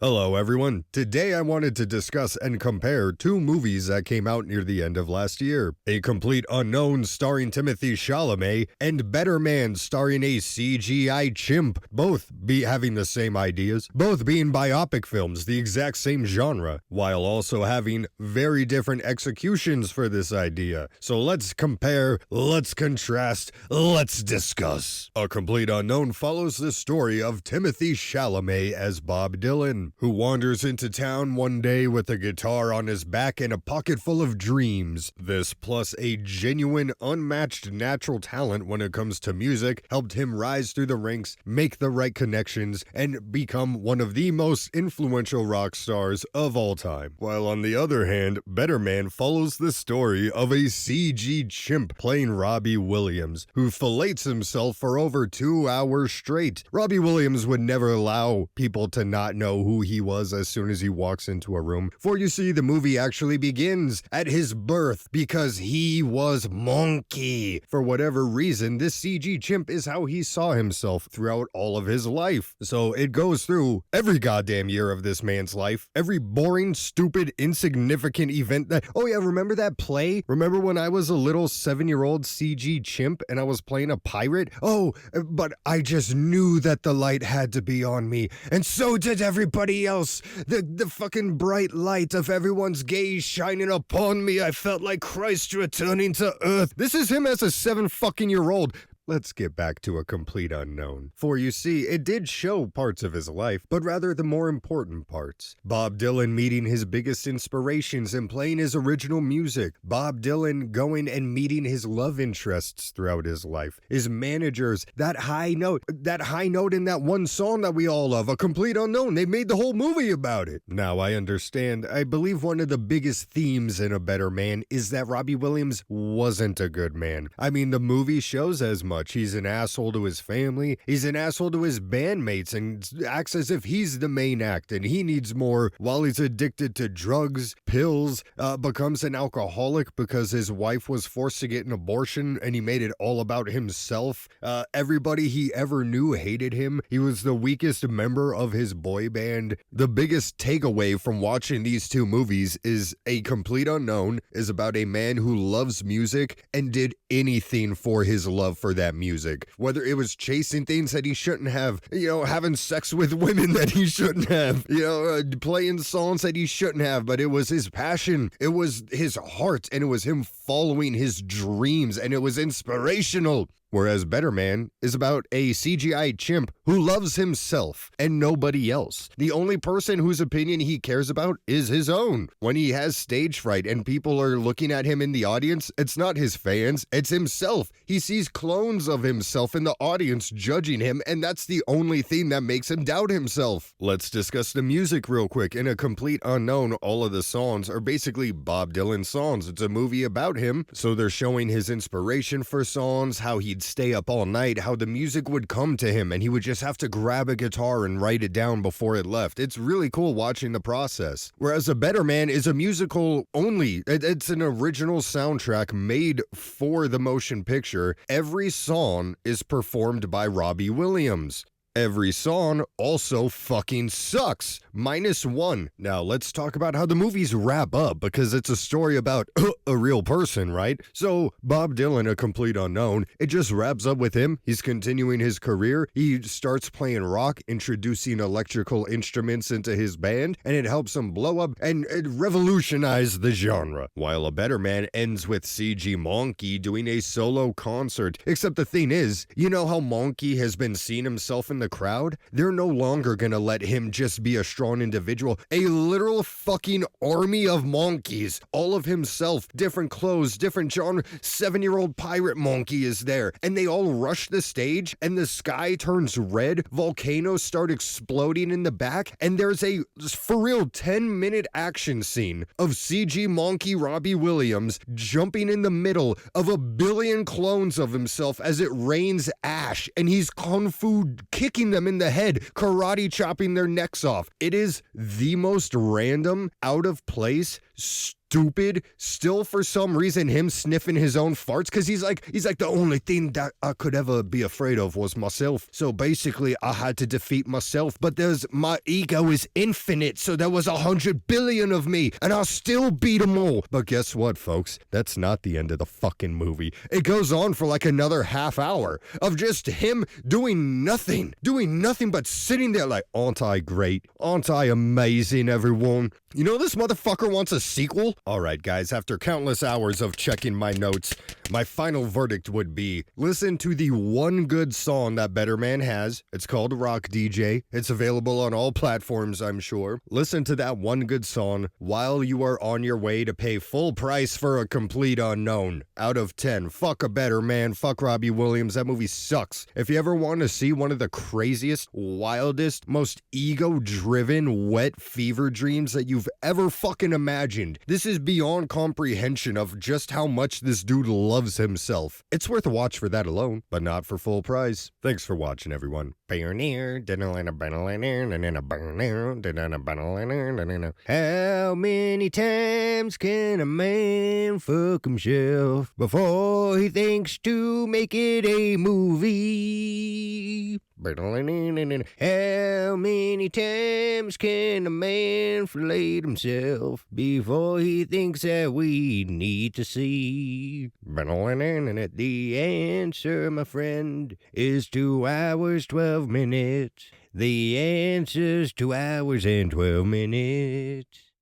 Hello everyone, today I wanted to discuss and compare two movies that came out near the end of last year. A Complete Unknown starring Timothée Chalamet and Better Man starring a CGI chimp, both having the same ideas, both being biopic films, the exact same genre, while also having very different executions for this idea. So let's compare, let's contrast, let's discuss. A Complete Unknown follows the story of Timothée Chalamet as Bob Dylan, who wanders into town one day with a guitar on his back and a pocket full of dreams. This, plus a genuine, unmatched natural talent when it comes to music, helped him rise through the ranks, make the right connections, and become one of the most influential rock stars of all time. While on the other hand, Better Man follows the story of a CG chimp playing Robbie Williams, who fillets himself for over 2 hours straight. Robbie Williams would never allow people to not know who he was as soon as he walks into a room, for you see the movie actually begins at his birth because he was monkey. For whatever reason, this CG chimp is how he saw himself throughout all of his life. So it goes through every goddamn year of this man's life, every boring, stupid, insignificant event that, oh yeah, remember that play? Remember when I was a little 7-year-old CG chimp and I was playing a pirate? Oh, but I just knew that the light had to be on me, and so did everybody else. The fucking bright light of everyone's gaze shining upon me. I felt like Christ returning to earth. This is him as a 7-fucking-year-old. Let's get back to A Complete Unknown. For you see, it did show parts of his life, but rather the more important parts. Bob Dylan meeting his biggest inspirations and playing his original music. Bob Dylan going and meeting his love interests throughout his life. His managers, that high note in that one song that we all love, A Complete Unknown. They made the whole movie about it. Now I understand. I believe one of the biggest themes in A Better Man is that Robbie Williams wasn't a good man. I mean, the movie shows as much. He's an asshole to his family, he's an asshole to his bandmates, and acts as if he's the main act and he needs more while he's addicted to drugs, pills, becomes an alcoholic because his wife was forced to get an abortion and he made it all about himself. Everybody he ever knew hated him. He was the weakest member of his boy band. The biggest takeaway from watching these two movies is A Complete Unknown is about a man who loves music and did anything for his love for that music, whether it was chasing things that he shouldn't have, having sex with women that he shouldn't have, playing songs that he shouldn't have, but it was his passion, it was his heart, and it was him following his dreams, and it was inspirational. Whereas Better Man is about a CGI chimp who loves himself and nobody else. The only person whose opinion he cares about is his own. When he has stage fright and people are looking at him in the audience, it's not his fans, it's himself. He sees clones of himself in the audience judging him, and that's the only thing that makes him doubt himself. Let's discuss the music real quick. In A Complete Unknown, all of the songs are basically Bob Dylan songs. It's a movie about him, so they're showing his inspiration for songs, how he'd stay up all night, how the music would come to him and he would just have to grab a guitar and write it down before it left. It's really cool watching the process. Whereas A Better Man is a musical only. It's an original soundtrack made for the motion picture. Every song is performed by Robbie Williams. Every song also fucking sucks. -1. Now let's talk about how the movies wrap up, because it's a story about a real person, right? So Bob Dylan, A Complete Unknown, it just wraps up with him. He's continuing his career. He starts playing rock, introducing electrical instruments into his band, and it helps him blow up and revolutionize the genre. While A Better Man ends with CG Monkey doing a solo concert. Except the thing is, you know how Monkey has been seeing himself in the crowd? They're no longer gonna let him just be a strong individual. A literal fucking army of monkeys, all of himself, different clothes, different genre. 7-year-old pirate monkey is there, and they all rush the stage, and the sky turns red, volcanoes start exploding in the back, and there's a, for real, 10-minute action scene of CG monkey Robbie Williams jumping in the middle of a billion clones of himself as it rains ash, and he's kung fu kicking them in the head, karate chopping their necks off. It is the most random, out of place, stupid stupid still for some reason him sniffing his own farts? Because he's like the only thing that I could ever be afraid of was myself. So basically I had to defeat myself, but my ego is infinite, so there was 100 billion of me and I'll still beat them all. But guess what, folks? That's not the end of the fucking movie. It goes on for like another half hour of just him doing nothing but sitting there like, aren't I great? Aren't I amazing, everyone? You know, this motherfucker wants a sequel? Alright guys, after countless hours of checking my notes, my final verdict would be, listen to the one good song that Better Man has. It's called Rock DJ. It's available on all platforms, I'm sure. Listen to that one good song while you are on your way to pay full price for A Complete Unknown. Out of 10. Fuck A Better Man. Fuck Robbie Williams. That movie sucks. If you ever want to see one of the craziest, wildest, most ego-driven, wet fever dreams that you've ever fucking imagined, this is beyond comprehension of just how much this dude loves himself. It's worth a watch for that alone, but not for full price. Thanks for watching, everyone. How many times can a man fuck himself before he thinks to make it a movie? How many times can a man fillet himself before he thinks that we need to see? The answer, my friend, is 2 hours, 12 minutes. The answer's 2 hours and 12 minutes.